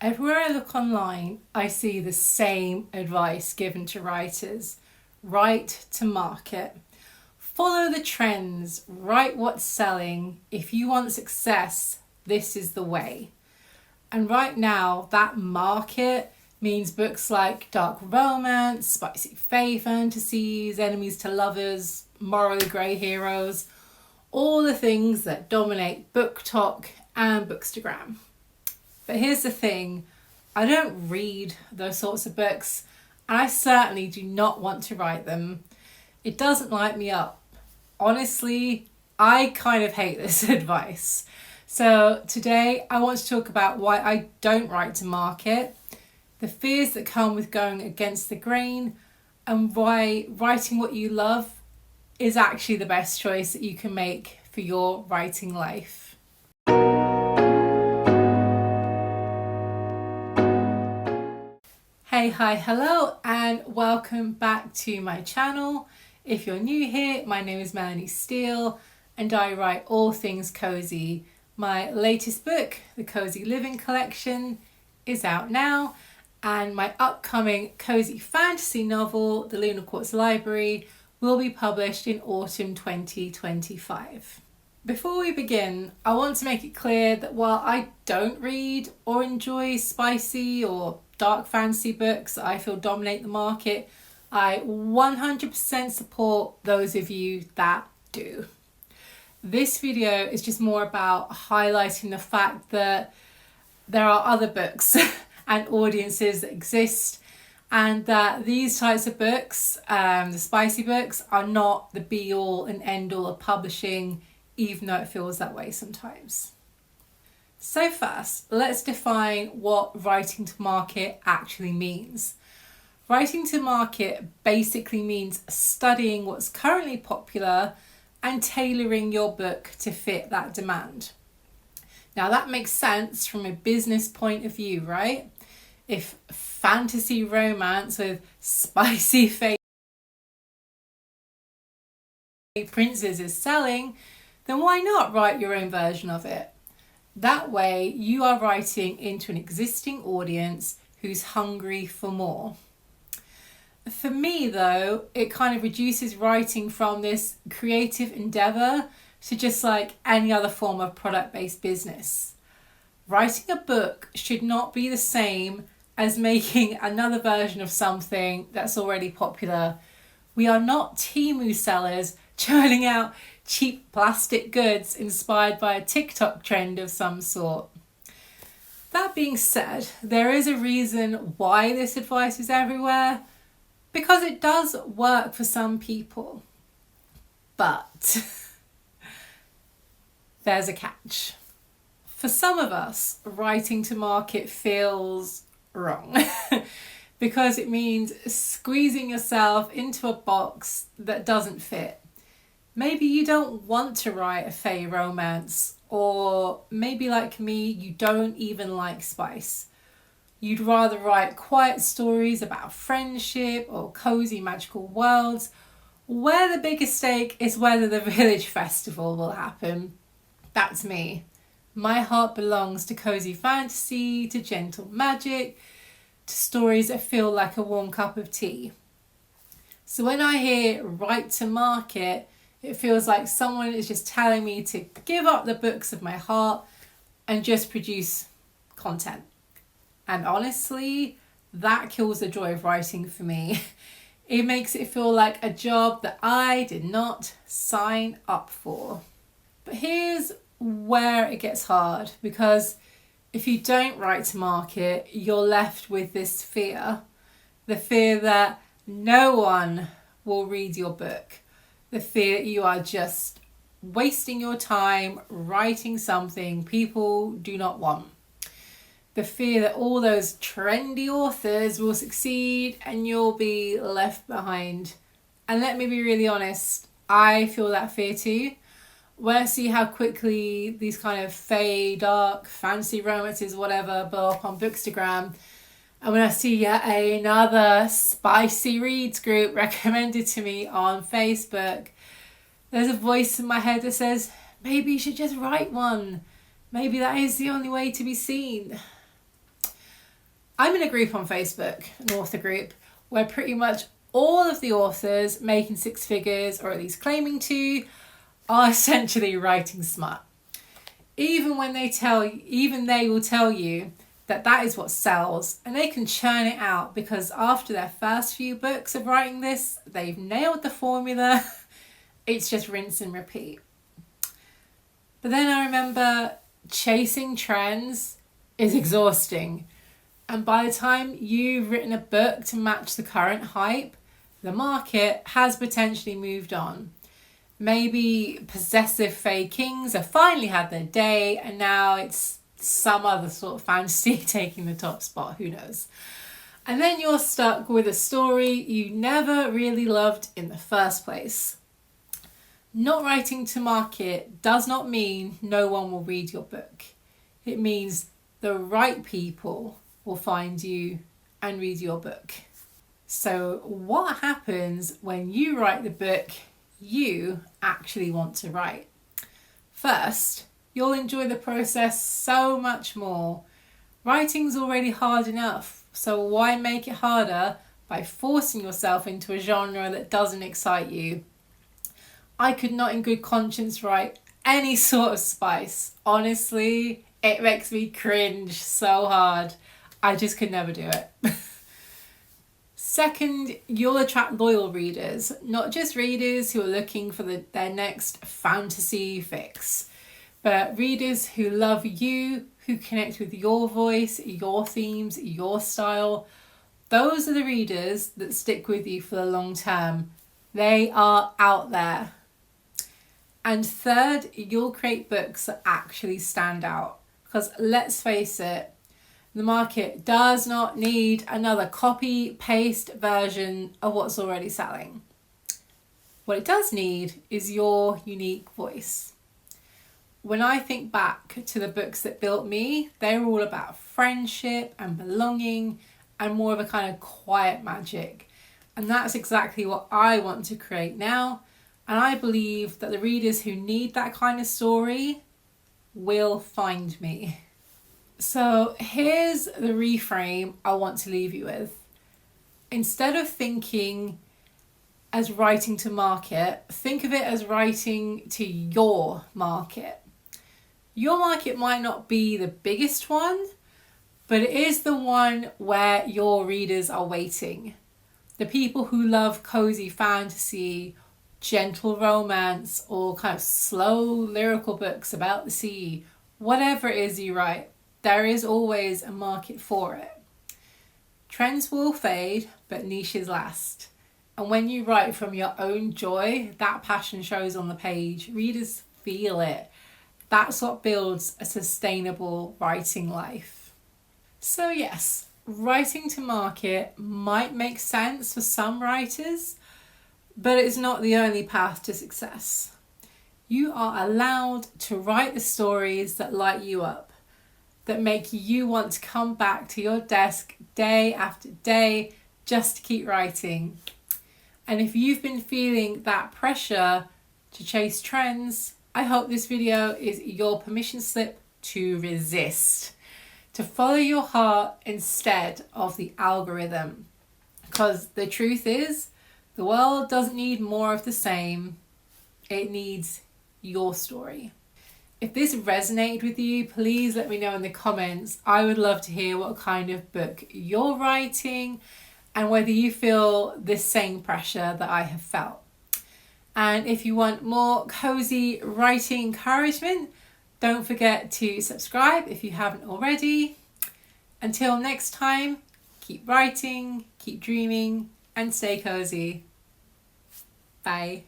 Everywhere I look online, I see the same advice given to writers. Write to market. Follow the trends, write what's selling. If you want success, this is the way. And right now, that market means books like dark romance, spicy fae fantasies, enemies to lovers, morally grey heroes, all the things that dominate book talk and bookstagram. But here's the thing, I don't read those sorts of books, and I certainly do not want to write them. It doesn't light me up. Honestly, I kind of hate this advice. So today I want to talk about why I don't write to market, the fears that come with going against the grain, and why writing what you love is actually the best choice that you can make for your writing life. Hey, hi, hello, and welcome back to my channel. If you're new here, my name is Melanie Steele, and I write all things cozy. My latest book, the Cozy Living Collection, is out now, and my upcoming cozy fantasy novel, The Lunar Quartz Library, will be published in autumn 2025. Before we begin, I want to make it clear that while I don't read or enjoy spicy or dark fantasy books that I feel dominate the market, I 100% support those of you that do. This video is just more about highlighting the fact that there are other books and audiences that exist, and that these types of books, the spicy books, are not the be all and end all of publishing, even though it feels that way sometimes. So first, let's define what writing to market actually means. Writing to market basically means studying what's currently popular and tailoring your book to fit that demand. Now that makes sense from a business point of view, right? If fantasy romance with spicy fae princes is selling, then why not write your own version of it? That way you are writing into an existing audience who's hungry for more. For me though, it kind of reduces writing from this creative endeavour to just like any other form of product-based business. Writing a book should not be the same as making another version of something that's already popular. We are not Temu sellers churning out cheap plastic goods inspired by a TikTok trend of some sort. That being said, there is a reason why this advice is everywhere, because it does work for some people. But there's a catch. For some of us, writing to market feels wrong because it means squeezing yourself into a box that doesn't fit. Maybe you don't want to write a fae romance, or maybe like me, you don't even like spice. You'd rather write quiet stories about friendship or cozy magical worlds, where the biggest stake is whether the village festival will happen. That's me. My heart belongs to cozy fantasy, to gentle magic, to stories that feel like a warm cup of tea. So when I hear write to market, it feels like someone is just telling me to give up the books of my heart and just produce content. And honestly, that kills the joy of writing for me. It makes it feel like a job that I did not sign up for. But here's where it gets hard, because if you don't write to market, you're left with this fear. The fear that no one will read your book. The fear that you are just wasting your time writing something people do not want. The fear that all those trendy authors will succeed and you'll be left behind. And let me be really honest, I feel that fear too. When I see how quickly these kind of fae, dark, fantasy romances, whatever, blow up on Bookstagram, and when I see yet another spicy reads group recommended to me on Facebook, there's a voice in my head that says, maybe you should just write one. Maybe that is the only way to be seen. I'm in a group on Facebook, an author group, where pretty much all of the authors making six figures, or at least claiming to, are essentially writing smut. Even they will tell you that that is what sells, and they can churn it out because after their first few books of writing this, they've nailed the formula. It's just rinse and repeat. But then I remember chasing trends is exhausting. And by the time you've written a book to match the current hype, the market has potentially moved on. Maybe possessive Fae Kings have finally had their day and now it's some other sort of fantasy taking the top spot, who knows. And then you're stuck with a story you never really loved in the first place. Not writing to market does not mean no one will read your book. It means the right people will find you and read your book. So what happens when you write the book you actually want to write? First, you'll enjoy the process so much more. Writing's already hard enough, so why make it harder by forcing yourself into a genre that doesn't excite you? I could not in good conscience write any sort of spice. Honestly, it makes me cringe so hard. I just could never do it. Second, you'll attract loyal readers, not just readers who are looking for their next fantasy fix, but readers who love you, who connect with your voice, your themes, your style. Those are the readers that stick with you for the long term. They are out there. And third, you'll create books that actually stand out. Because let's face it, the market does not need another copy-paste version of what's already selling. What it does need is your unique voice. When I think back to the books that built me, they were all about friendship and belonging and more of a kind of quiet magic. And that's exactly what I want to create now. And I believe that the readers who need that kind of story will find me. So here's the reframe I want to leave you with. Instead of thinking as writing to market, think of it as writing to your market. Your market might not be the biggest one, but it is the one where your readers are waiting. The people who love cozy fantasy, gentle romance, or kind of slow lyrical books about the sea, whatever it is you write, there is always a market for it. Trends will fade, but niches last. And when you write from your own joy, that passion shows on the page. Readers feel it. That's what builds a sustainable writing life. So yes, writing to market might make sense for some writers, but it's not the only path to success. You are allowed to write the stories that light you up, that make you want to come back to your desk day after day just to keep writing. And if you've been feeling that pressure to chase trends, I hope this video is your permission slip to resist, to follow your heart instead of the algorithm. Because the truth is, the world doesn't need more of the same. It needs your story. If this resonated with you, please let me know in the comments. I would love to hear what kind of book you're writing and whether you feel this same pressure that I have felt. And if you want more cozy writing encouragement, don't forget to subscribe if you haven't already. Until next time, keep writing, keep dreaming, and stay cozy. Bye.